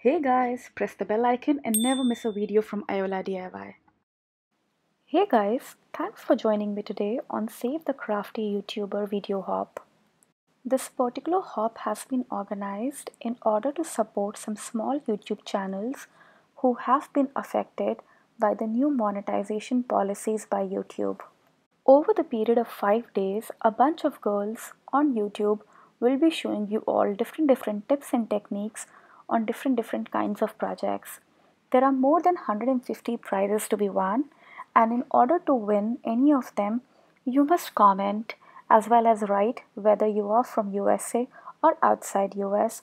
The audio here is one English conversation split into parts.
Hey guys, press the bell icon and never miss a video from Aola DIY. Hey guys, thanks for joining me today on Save the Crafty YouTuber video hop. This particular hop has been organized in order to support some small YouTube channels who have been affected by the new monetization policies by YouTube. Over the period of 5 days, a bunch of girls on YouTube will be showing you all different tips and techniques on different kinds of projects. There are more than 150 prizes to be won, and in order to win any of them, you must comment as well as write whether you are from USA or outside US.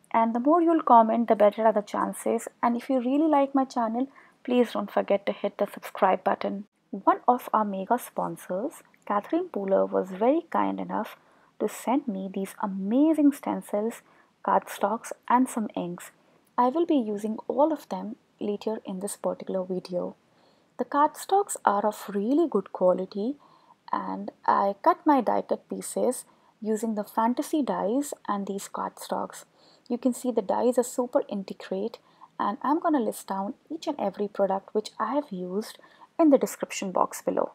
And the more you'll comment, the better are the chances. And if you really like my channel, please don't forget to hit the subscribe button. One of our mega sponsors, Catherine Pooler, was very kind enough to send me these amazing stencils, cardstocks, and some inks. I will be using all of them later in this particular video. The cardstocks are of really good quality, and I cut my die cut pieces using the fantasy dies and these cardstocks. You can see the dies are super intricate, and I'm gonna list down each and every product which I have used in the description box below.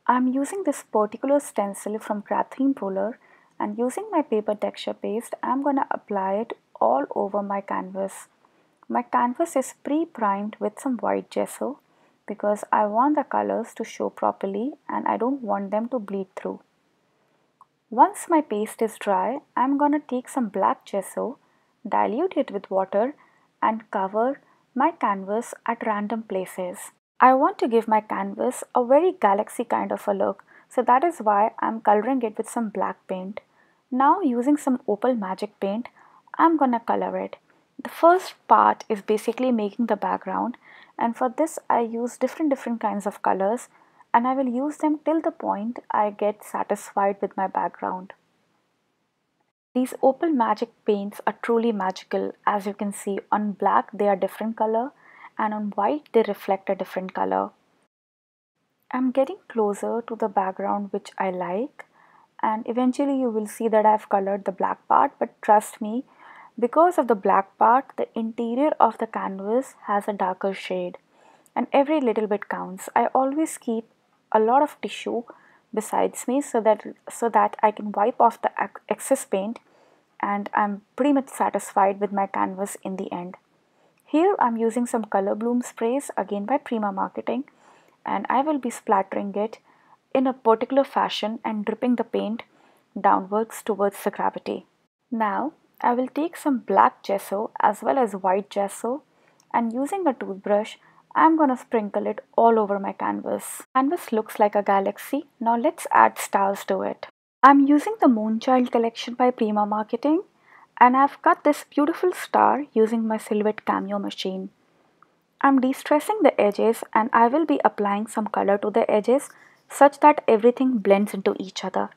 I'm using this particular stencil from Catherine Pooler, and using my paper texture paste, I'm gonna apply it all over my canvas. My canvas is pre-primed with some white gesso because I want the colors to show properly and I don't want them to bleed through. Once my paste is dry, I'm gonna take some black gesso, dilute it with water, and cover my canvas at random places. I want to give my canvas a very galaxy kind of a look, so that is why I'm coloring it with some black paint. Now using some opal magic paint, I'm gonna color it. The first part is basically making the background, and for this I use different kinds of colors, and I will use them till the point I get satisfied with my background. These opal magic paints are truly magical. As you can see, on black they are different color, and on white they reflect a different color. I'm getting closer to the background which I like, and eventually you will see that I've colored the black part, but trust me, because of the black part, the interior of the canvas has a darker shade, and every little bit counts. I always keep a lot of tissue besides me so that I can wipe off the excess paint, and I'm pretty much satisfied with my canvas in the end. Here I'm using some color bloom sprays, again by Prima Marketing, and I will be splattering it in a particular fashion and dripping the paint downwards towards the gravity. Now I will take some black gesso as well as white gesso, and using a toothbrush I'm gonna sprinkle it all over my canvas. Canvas looks like a galaxy. Now let's add stars to it. I'm using the Moonchild collection by Prima Marketing, and I've cut this beautiful star using my Silhouette Cameo machine. I'm de-stressing the edges, and I will be applying some color to the edges such that everything blends into each other.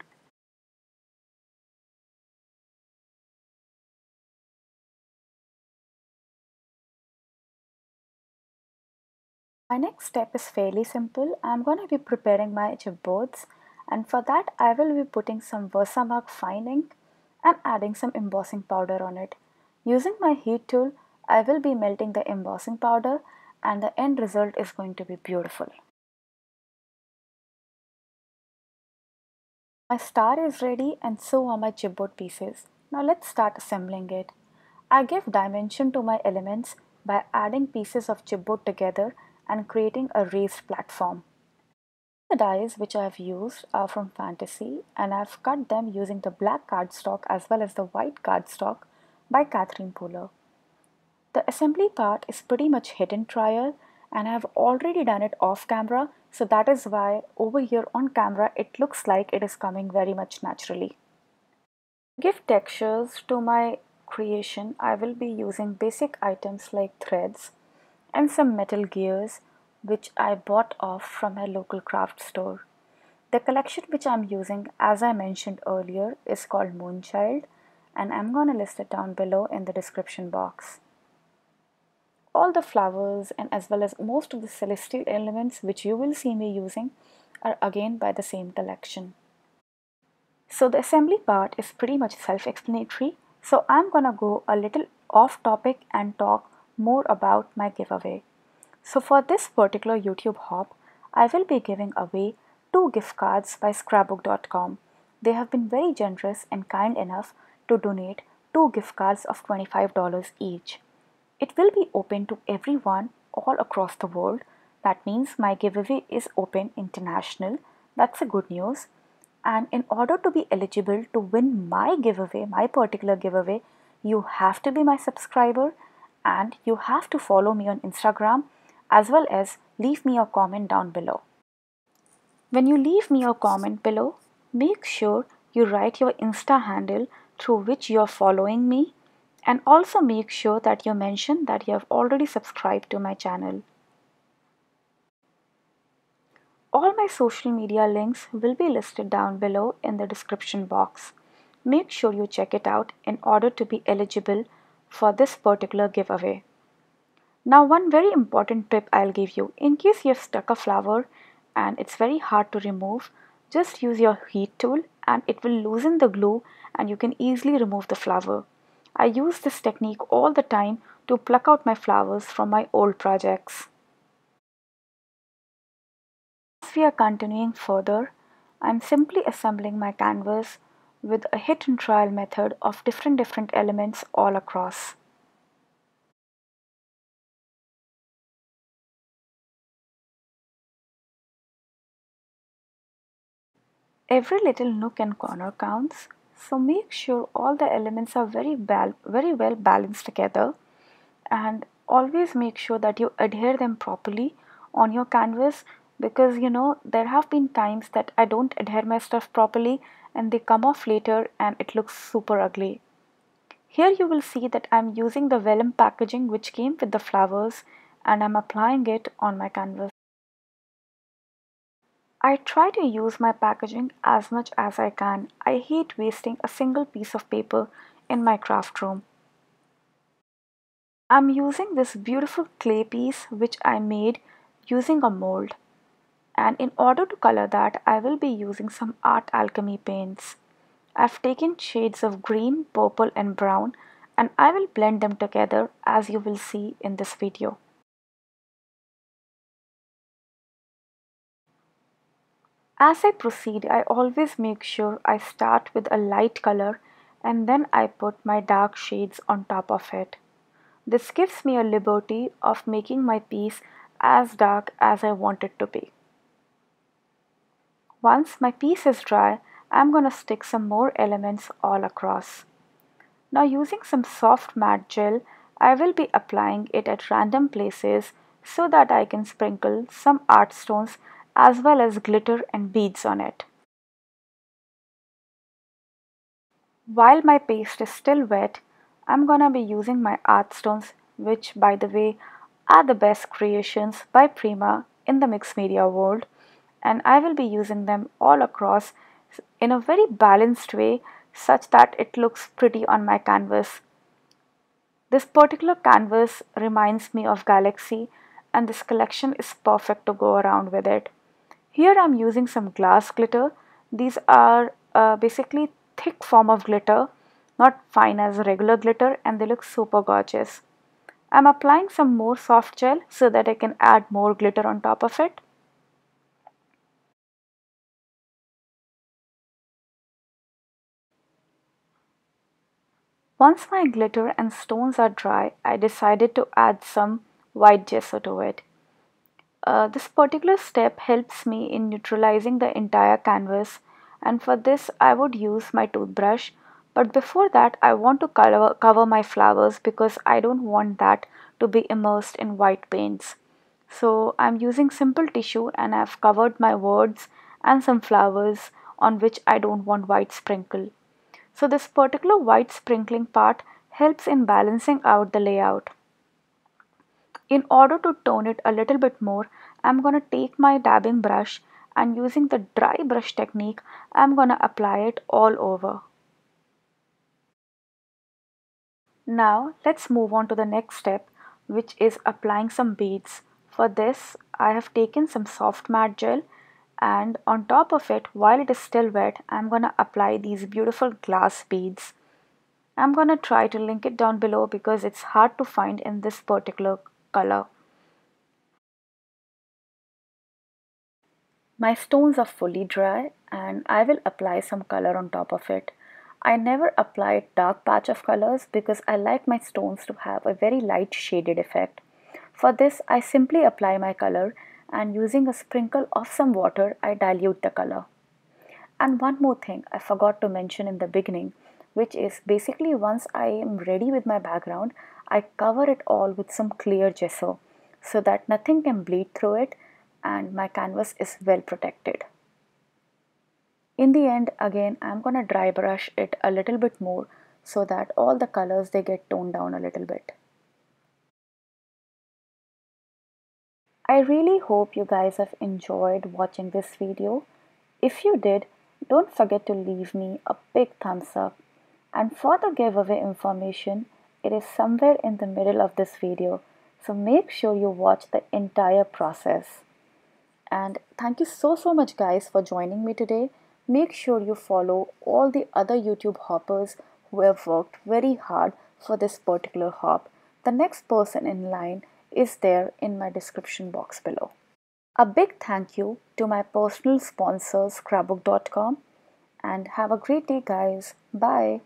My next step is fairly simple. I'm going to be preparing my chipboards, and for that I will be putting some Versamark fine ink and adding some embossing powder on it. Using my heat tool, I will be melting the embossing powder, and the end result is going to be beautiful. My star is ready, and so are my chipboard pieces. Now let's start assembling it. I give dimension to my elements by adding pieces of chipboard together and creating a raised platform. The dies which I have used are from Fantasy, and I have cut them using the black cardstock as well as the white cardstock by Catherine Pooler. The assembly part is pretty much hidden trial, and I have already done it off camera, so that is why over here on camera it looks like it is coming very much naturally. To give textures to my creation, I will be using basic items like threads and some metal gears which I bought off from my local craft store. The collection which I'm using, as I mentioned earlier, is called Moonchild, and I'm gonna list it down below in the description box. All the flowers and as well as most of the celestial elements which you will see me using are again by the same collection. So the assembly part is pretty much self-explanatory, so I'm gonna go a little off topic and talk more about my giveaway. So for this particular YouTube hop, I will be giving away 2 gift cards by scrapbook.com. They have been very generous and kind enough to donate 2 gift cards of $25 each. It will be open to everyone all across the world. That means my giveaway is open international. That's a good news. And in order to be eligible to win my giveaway, my particular giveaway, you have to be my subscriber and you have to follow me on Instagram as well as leave me a comment down below. When you leave me a comment below, make sure you write your Insta handle through which you are following me, and also make sure that you mention that you have already subscribed to my channel. All my social media links will be listed down below in the description box. Make sure you check it out in order to be eligible for this particular giveaway. Now, one very important tip I'll give you. In case you have stuck a flower and it's very hard to remove, just use your heat tool and it will loosen the glue and you can easily remove the flower. I use this technique all the time to pluck out my flowers from my old projects. As we are continuing further, I'm simply assembling my canvas with a hit and trial method of different elements all across. Every little nook and corner counts, so make sure all the elements are very well balanced together, and always make sure that you adhere them properly on your canvas, because there have been times that I don't adhere my stuff properly and they come off later and it looks super ugly. Here you will see that I'm using the vellum packaging which came with the flowers and I'm applying it on my canvas. I try to use my packaging as much as I can. I hate wasting a single piece of paper in my craft room. I'm using this beautiful clay piece which I made using a mold. And in order to color that, I will be using some Art Alchemy paints. I've taken shades of green, purple and brown and I will blend them together as you will see in this video. As I proceed, I always make sure I start with a light color and then I put my dark shades on top of it. This gives me a liberty of making my piece as dark as I want it to be. Once my piece is dry, I'm going to stick some more elements all across. Now using some soft matte gel, I will be applying it at random places so that I can sprinkle some art stones as well as glitter and beads on it. While my paste is still wet, I'm gonna be using my art stones, which by the way are the best creations by Prima in the mixed media world, and I will be using them all across in a very balanced way such that it looks pretty on my canvas. This particular canvas reminds me of Galaxy and this collection is perfect to go around with it. Here I'm using some glass glitter. These are basically thick form of glitter, not fine as regular glitter, and they look super gorgeous. I'm applying some more soft gel so that I can add more glitter on top of it. Once my glitter and stones are dry, I decided to add some white gesso to it. This particular step helps me in neutralizing the entire canvas, and for this I would use my toothbrush, but before that I want to cover my flowers because I don't want that to be immersed in white paints. So I'm using simple tissue and I've covered my words and some flowers on which I don't want white sprinkle. So this particular white sprinkling part helps in balancing out the layout. In order to tone it a little bit more, I'm going to take my dabbing brush and using the dry brush technique, I'm going to apply it all over. Now let's move on to the next step, which is applying some beads. For this, I have taken some soft matte gel and on top of it, while it is still wet, I'm going to apply these beautiful glass beads. I'm gonna try to link it down below because it's hard to find in this particular color. My stones are fully dry and I will apply some color on top of it. I never apply dark patch of colors because I like my stones to have a very light shaded effect. For this, I simply apply my color and using a sprinkle of some water, I dilute the color. And one more thing I forgot to mention in the beginning, which is basically once I am ready with my background, I cover it all with some clear gesso so that nothing can bleed through it and my canvas is well protected. In the end, again, I'm gonna dry brush it a little bit more so that all the colors they get toned down a little bit. I really hope you guys have enjoyed watching this video. If you did, don't forget to leave me a big thumbs up. And for the giveaway information, it is somewhere in the middle of this video, so make sure you watch the entire process. And thank you so much guys for joining me today. Make sure you follow all the other YouTube hoppers who have worked very hard for this particular hop. The next person in line is there in my description box below. A big thank you to my personal sponsor scrapbook.com and have a great day guys. Bye.